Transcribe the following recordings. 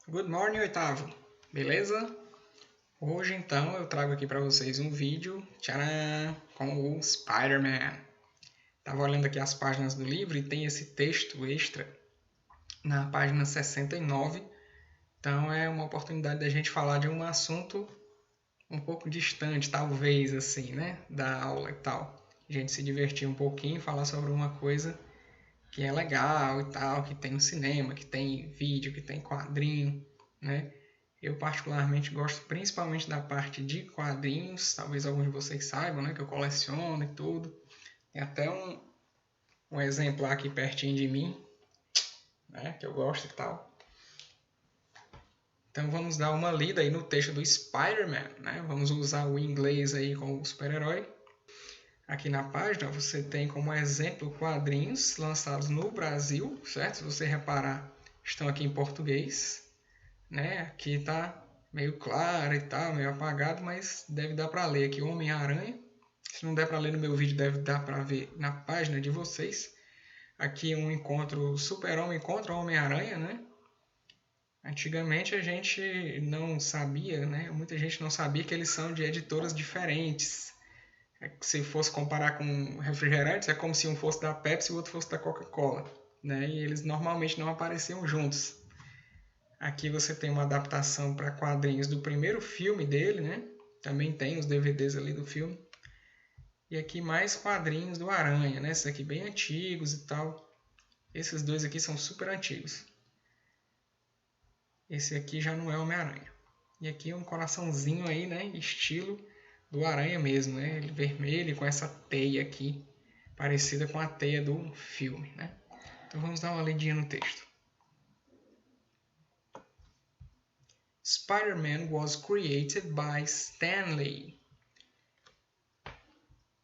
Good morning, oitavo. Beleza? Hoje então eu trago aqui para vocês um vídeo, tcharam, com o Spider-Man. Tava olhando aqui as páginas do livro e tem esse texto extra na página 69. Então é uma oportunidade da gente falar de um assunto um pouco distante, talvez assim, né, da aula e tal. A gente se divertir um pouquinho, falar sobre uma coisa que é legal e tal, que tem no cinema, que tem vídeo, que tem quadrinho, né? Eu particularmente gosto principalmente da parte de quadrinhos, talvez alguns de vocês saibam, né, que eu coleciono e tudo. Tem até um exemplar aqui pertinho de mim, né, que eu gosto e tal. Então vamos dar uma lida aí no texto do Spider-Man, né? Vamos usar o inglês aí como super-herói. Aqui na página você tem como exemplo quadrinhos lançados no Brasil, certo? Se você reparar, estão aqui em português, né? Aqui está meio claro e tal, meio apagado, mas deve dar para ler aqui Homem-Aranha. Se não der para ler no meu vídeo, deve dar para ver na página de vocês. Aqui um encontro Super-Homem contra Homem-Aranha, né? Antigamente a gente não sabia, né? Muita gente não sabia que eles são de editoras diferentes. Se fosse comparar com refrigerantes, é como se um fosse da Pepsi e o outro fosse da Coca-Cola, né? E eles normalmente não apareciam juntos. Aqui você tem uma adaptação para quadrinhos do primeiro filme dele, né? Também tem os DVDs ali do filme. E aqui mais quadrinhos do Aranha, né? Esses aqui bem antigos e tal. Esses dois aqui são super antigos. Esse aqui já não é Homem-Aranha. E aqui é um coraçãozinho aí, né? Estilo do Aranha mesmo, né? Ele vermelho com essa teia aqui, parecida com a teia do filme, né? Então vamos dar uma lidinha no texto. Spider-Man was created by Stan Lee.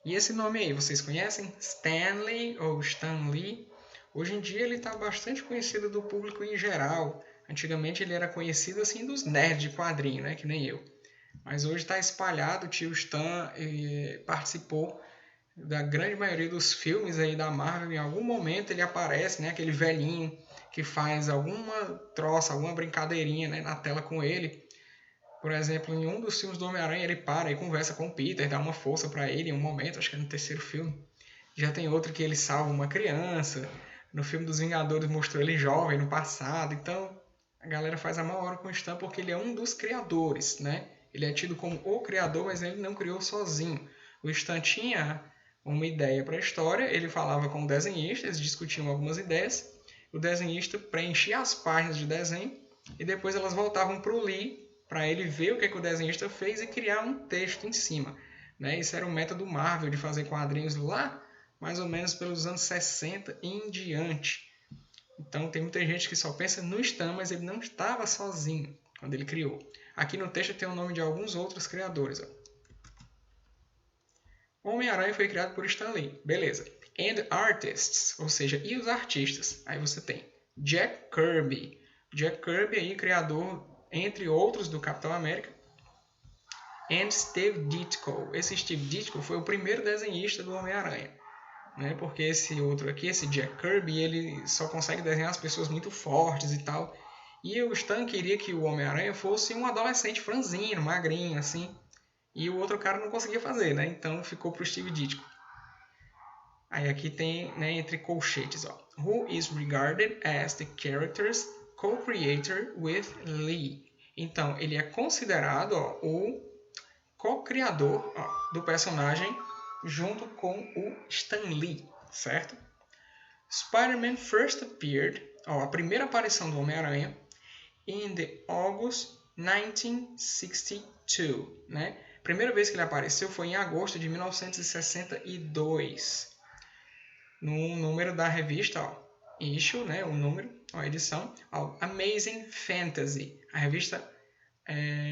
E esse nome aí, vocês conhecem? Stan Lee ou Stan Lee? Hoje em dia ele está bastante conhecido do público em geral. Antigamente ele era conhecido assim dos nerds de quadrinho, né? Que nem eu. Mas hoje está espalhado, o tio Stan participou da grande maioria dos filmes aí da Marvel. Em algum momento ele aparece, né? Aquele velhinho que faz alguma troça, alguma brincadeirinha, né, na tela com ele. Por exemplo, em um dos filmes do Homem-Aranha ele para e conversa com o Peter, dá uma força para ele em um momento, acho que é no terceiro filme. Já tem outro que ele salva uma criança. No filme dos Vingadores mostrou ele jovem no passado. Então a galera faz a maior hora com o Stan porque ele é um dos criadores, né? Ele é tido como o criador, mas ele não criou sozinho. O Stan tinha uma ideia para a história, ele falava com o desenhista, eles discutiam algumas ideias, o desenhista preenchia as páginas de desenho e depois elas voltavam para o Lee, para ele ver o que o desenhista fez e criar um texto em cima. Né? Isso era o método Marvel de fazer quadrinhos lá, mais ou menos pelos anos 60 e em diante. Então tem muita gente que só pensa no Stan, mas ele não estava sozinho quando ele criou. Aqui no texto tem o nome de alguns outros criadores. Homem-Aranha foi criado por Stan Lee, beleza. And artists, ou seja, e os artistas? Aí você tem Jack Kirby. Jack Kirby aí, criador, entre outros, do Capitão América. And Steve Ditko. Esse Steve Ditko foi o primeiro desenhista do Homem-Aranha. Né? Porque esse outro aqui, esse Jack Kirby, ele só consegue desenhar as pessoas muito fortes e tal. E o Stan queria que o Homem-Aranha fosse um adolescente franzino, magrinho, assim. E o outro cara não conseguia fazer, né? Então ficou pro Steve Ditko. Aí aqui tem, né, entre colchetes, ó. Who is regarded as the character's co-creator with Lee. Então, ele é considerado, ó, o co-criador do personagem junto com o Stan Lee, certo? Spider-Man first appeared, ó, a primeira aparição do Homem-Aranha, in the August 1962, né? Primeira vez que ele apareceu foi em agosto de 1962. No número da revista, ó, issue, né, o número, a edição, ó, Amazing Fantasy, a revista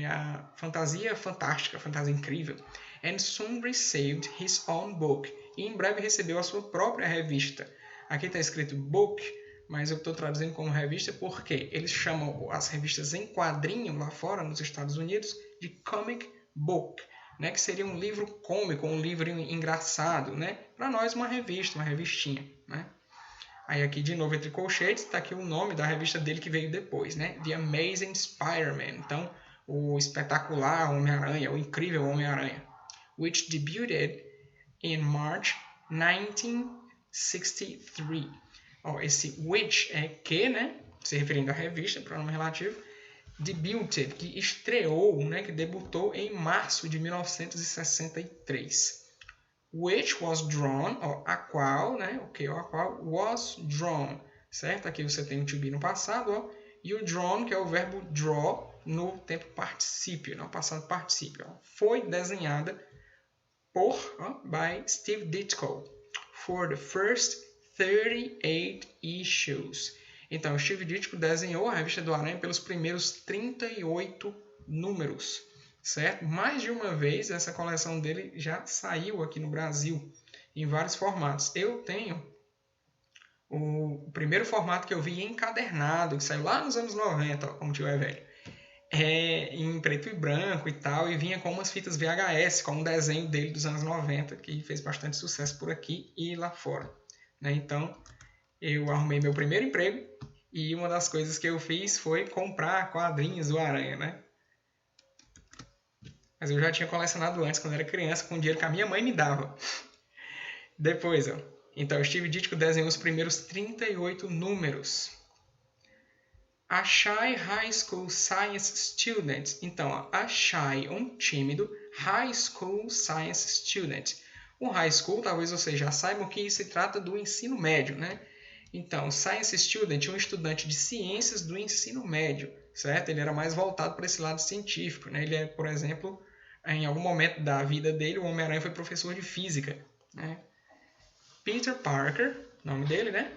a fantasia fantástica, fantasia incrível, and soon received his own book, e em breve recebeu a sua própria revista. Aqui está escrito book, mas eu estou traduzindo como revista porque eles chamam as revistas em quadrinho lá fora, nos Estados Unidos, de comic book, né, que seria um livro cômico, um livro engraçado, né? Para nós uma revista, uma revistinha, né? Aí aqui de novo entre colchetes está aqui o nome da revista dele que veio depois, né? The Amazing Spider-Man. Então, o espetacular Homem-Aranha, o incrível Homem-Aranha. Which debuted in March 1963. Esse which é que, né? Se referindo à revista, pronome relativo. Debuted, que estreou, né? Que debutou em março de 1963. Which was drawn, a qual, né? A qual was drawn, certo? Aqui você tem o to be no passado, e o drawn, que é o verbo draw no tempo particípio, no passado particípio. Foi desenhada por, by Steve Ditko for the first 38 issues. Então, Steve Ditko desenhou a revista do Aranha pelos primeiros 38 números. Certo? Mais de uma vez essa coleção dele já saiu aqui no Brasil em vários formatos. Eu tenho o primeiro formato que eu vi encadernado, que saiu lá nos anos 90, como o tio é velho, em preto e branco e tal, e vinha com umas fitas VHS, com um desenho dele dos anos 90, que fez bastante sucesso por aqui e lá fora. Né? Então, eu arrumei meu primeiro emprego e uma das coisas que eu fiz foi comprar quadrinhos do Aranha, né? Mas eu já tinha colecionado antes, quando era criança, com o dinheiro que a minha mãe me dava. Depois, então, o Steve Ditko desenhou os primeiros 38 números. A Shy High School Science Student. Então, a Shy, um tímido High School Science Student. Um high school, talvez vocês já saibam que se trata do ensino médio, né? Então, Science Student, um estudante de ciências do ensino médio, certo? Ele era mais voltado para esse lado científico, né? Ele é, por exemplo, em algum momento da vida dele, o Homem-Aranha foi professor de física, né? Peter Parker, nome dele, né?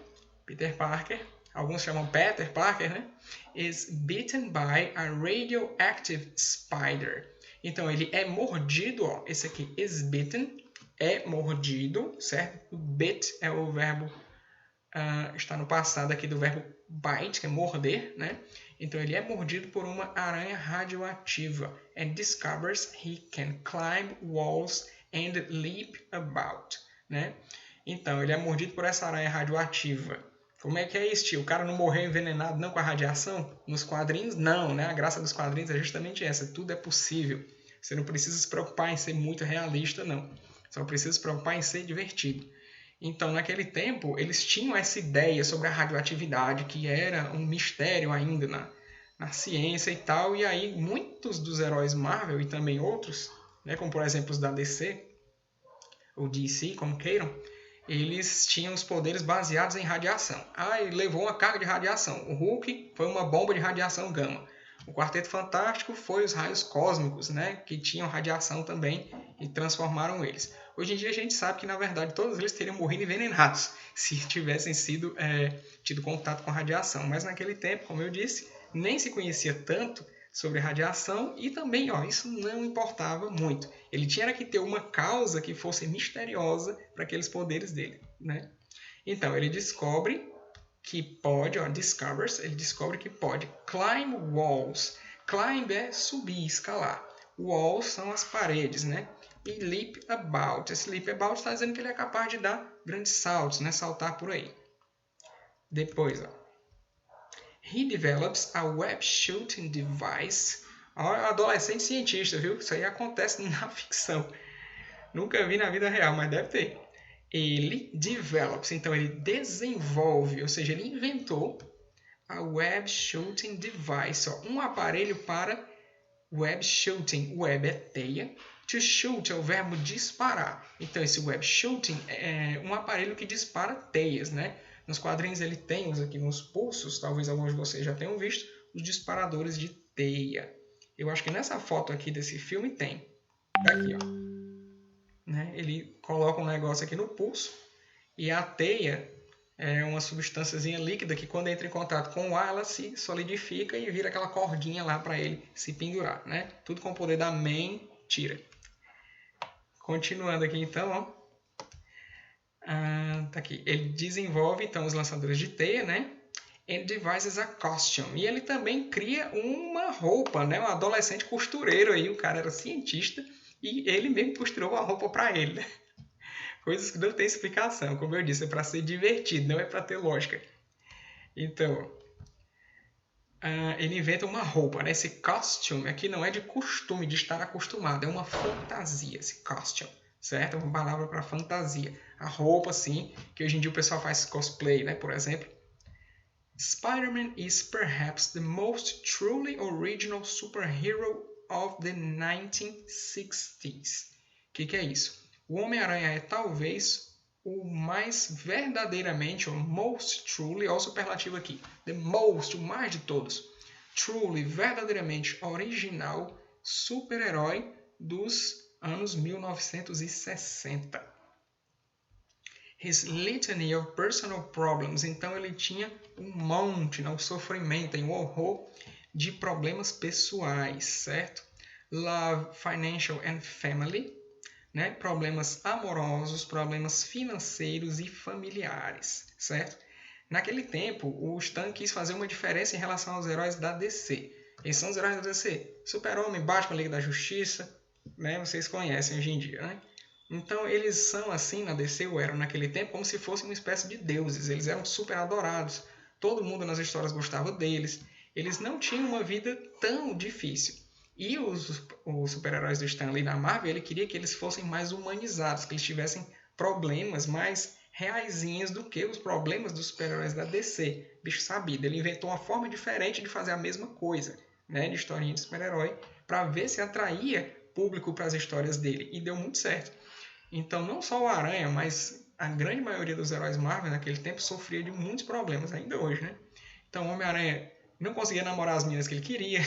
Peter Parker, alguns chamam Peter Parker, né? Is bitten by a radioactive spider. Então, ele é mordido, esse aqui, is bitten, é mordido, certo? O bit é o verbo, está no passado aqui do verbo bite, que é morder, né? Então, ele é mordido por uma aranha radioativa. And discovers he can climb walls and leap about, né? Então, ele é mordido por essa aranha radioativa. Como é que é isso, tio? O cara não morreu envenenado não com a radiação? Nos quadrinhos, não, né? A graça dos quadrinhos é justamente essa. Tudo é possível. Você não precisa se preocupar em ser muito realista, não. Só precisa se preocupar em ser divertido. Então, naquele tempo, eles tinham essa ideia sobre a radioatividade, que era um mistério ainda na ciência e tal. E aí, muitos dos heróis Marvel e também outros, né, como por exemplo os da DC, ou DC, como queiram, eles tinham os poderes baseados em radiação. Ele levou uma carga de radiação. O Hulk foi uma bomba de radiação gama. O Quarteto Fantástico foi os raios cósmicos, né, que tinham radiação também e transformaram eles. Hoje em dia a gente sabe que, na verdade, todos eles teriam morrido envenenados se tivessem tido contato com a radiação. Mas naquele tempo, como eu disse, nem se conhecia tanto sobre radiação e também, isso não importava muito. Ele tinha que ter uma causa que fosse misteriosa para aqueles poderes dele, né? Então, ele descobre que pode, ele descobre que pode climb walls. Climb é subir, escalar. Walls são as paredes, né? E leap about. Esse leap about está dizendo que ele é capaz de dar grandes saltos, né? Saltar por aí. Depois, He develops a web shooting device. Adolescente cientista, viu? Isso aí acontece na ficção. Nunca vi na vida real, mas deve ter. Ele develops, então ele desenvolve, ou seja, ele inventou a web shooting device, um aparelho para web shooting. Web é teia. To shoot é o verbo disparar. Então esse web shooting é um aparelho que dispara teias, né? Nos quadrinhos ele tem aqui nos pulsos, talvez alguns de vocês já tenham visto, os disparadores de teia. Eu acho que nessa foto aqui desse filme tem. Aqui, né? Ele coloca um negócio aqui no pulso e a teia é uma substânciazinha líquida que quando entra em contato com o ar, ela se solidifica e vira aquela cordinha lá para ele se pendurar, né? Tudo com o poder da mentira. Continuando aqui então, tá aqui. Ele desenvolve então os lançadores de teia, né? And devises a costume. E ele também cria uma roupa, né? Um adolescente costureiro aí, o cara era cientista e ele mesmo costurou uma roupa para ele, né? Coisas que não tem explicação, como eu disse, é para ser divertido, não é para ter lógica. Então, ele inventa uma roupa, né? Esse costume aqui não é de costume, de estar acostumado, é uma fantasia, esse costume, certo? É uma palavra para fantasia. A roupa, assim, que hoje em dia o pessoal faz cosplay, né? Por exemplo. Spider-Man is perhaps the most truly original superhero of the 1960s. O que é isso? O Homem-Aranha é talvez o mais verdadeiramente, o most truly, olha o superlativo aqui, the most, o mais de todos, truly, verdadeiramente original super-herói dos anos 1960. His litany of personal problems, então ele tinha um monte, né, um sofrimento, um horror de problemas pessoais, certo? Love, financial and family, né? Problemas amorosos, problemas financeiros e familiares, certo? Naquele tempo, o Stan quis fazer uma diferença em relação aos heróis da DC. Quem são os heróis da DC? Super-Homem, Batman, Liga da Justiça, né? Vocês conhecem hoje em dia, né? Então, eles são assim na DC, ou eram naquele tempo, como se fossem uma espécie de deuses. Eles eram super adorados. Todo mundo nas histórias gostava deles. Eles não tinham uma vida tão difícil. E os super-heróis do Stan Lee na Marvel, ele queria que eles fossem mais humanizados, que eles tivessem problemas mais reaisinhos do que os problemas dos super-heróis da DC. Bicho sabido, ele inventou uma forma diferente de fazer a mesma coisa, né, de historinha de super-herói, para ver se atraía público para as histórias dele. E deu muito certo. Então, não só o Aranha, mas a grande maioria dos heróis Marvel naquele tempo sofria de muitos problemas, ainda hoje, né? Então, o Homem-Aranha não conseguia namorar as meninas que ele queria.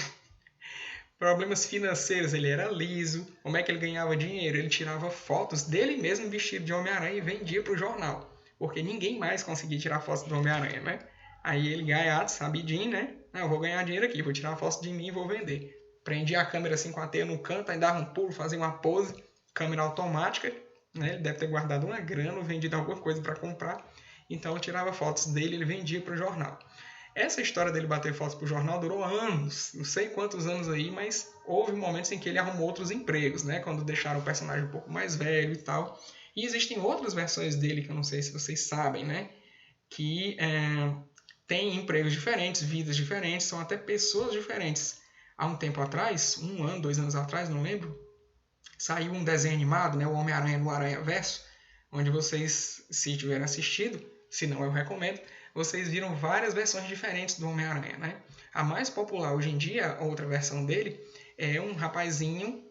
Problemas financeiros, ele era liso. Como é que ele ganhava dinheiro? Ele tirava fotos dele mesmo vestido de Homem-Aranha e vendia para o jornal. Porque ninguém mais conseguia tirar fotos do Homem-Aranha, né? Aí ele, gaiato, sabidinho, né? Ah, eu vou ganhar dinheiro aqui, vou tirar uma foto de mim e vou vender. Prendia a câmera assim com a teia no canto, aí dava um pulo, fazia uma pose, câmera automática, né? Ele deve ter guardado uma grana ou vendido alguma coisa para comprar. Então ele tirava fotos dele e ele vendia para o jornal. Essa história dele bater fotos para o jornal durou anos, não sei quantos anos aí, mas houve momentos em que ele arrumou outros empregos, né? Quando deixaram o personagem um pouco mais velho e tal. E existem outras versões dele que eu não sei se vocês sabem, né? Que têm empregos diferentes, vidas diferentes, são até pessoas diferentes. Há um tempo atrás, 1 ano, 2 anos atrás, não lembro, saiu um desenho animado, né? O Homem-Aranha no Aranha-Verso, onde vocês, se tiverem assistido, se não eu recomendo, vocês viram várias versões diferentes do Homem-Aranha, né? A mais popular hoje em dia, a outra versão dele, é um rapazinho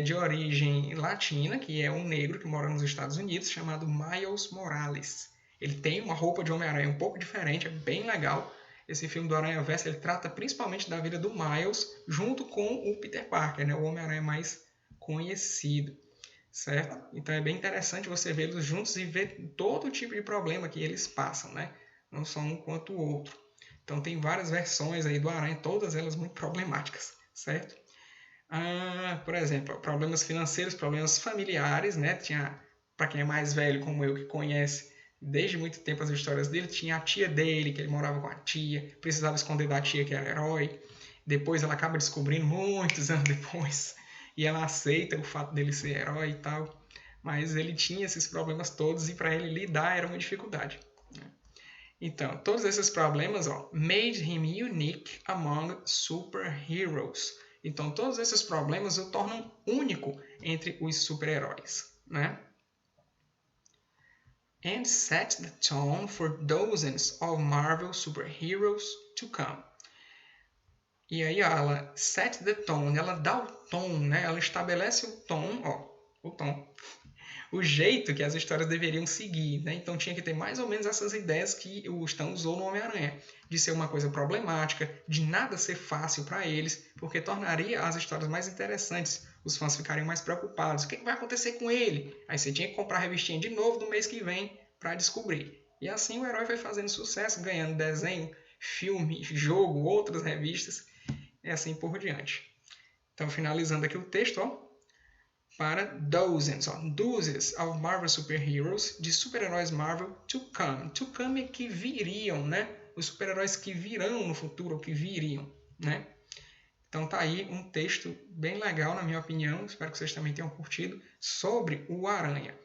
de origem latina, que é um negro que mora nos Estados Unidos, chamado Miles Morales. Ele tem uma roupa de Homem-Aranha um pouco diferente, é bem legal. Esse filme do Aranha-Verso, ele trata principalmente da vida do Miles, junto com o Peter Parker, né? O Homem-Aranha mais conhecido, certo? Então é bem interessante você vê-los juntos e ver todo tipo de problema que eles passam, né? Não só um quanto o outro. Então tem várias versões aí do Aranha, todas elas muito problemáticas, certo? Por exemplo, problemas financeiros, problemas familiares, né? Tinha, para quem é mais velho como eu, que conhece desde muito tempo as histórias dele, tinha a tia dele, que ele morava com a tia, precisava esconder da tia que era herói. Depois ela acaba descobrindo, muitos anos depois, e ela aceita o fato dele ser herói e tal. Mas ele tinha esses problemas todos e para ele lidar era uma dificuldade. Então, todos esses problemas made him unique among superheroes. Então, todos esses problemas o tornam único entre os super-heróis, né? And set the tone for dozens of Marvel superheroes to come. E aí ela set the tone, ela dá o tom, né? Ela estabelece o tom, o jeito que as histórias deveriam seguir, né? Então tinha que ter mais ou menos essas ideias que o Stan usou no Homem-Aranha, de ser uma coisa problemática, de nada ser fácil para eles, porque tornaria as histórias mais interessantes, os fãs ficariam mais preocupados, o que vai acontecer com ele? Aí você tinha que comprar a revistinha de novo no mês que vem para descobrir. E assim o herói foi fazendo sucesso, ganhando desenho, filme, jogo, outras revistas, e assim por diante. Então finalizando aqui o texto, para dozens of Marvel superheroes, de super-heróis Marvel to come. To come é que viriam, né? Os super-heróis que virão no futuro, ou que viriam, né? Então tá aí um texto bem legal, na minha opinião, espero que vocês também tenham curtido, sobre o Aranha.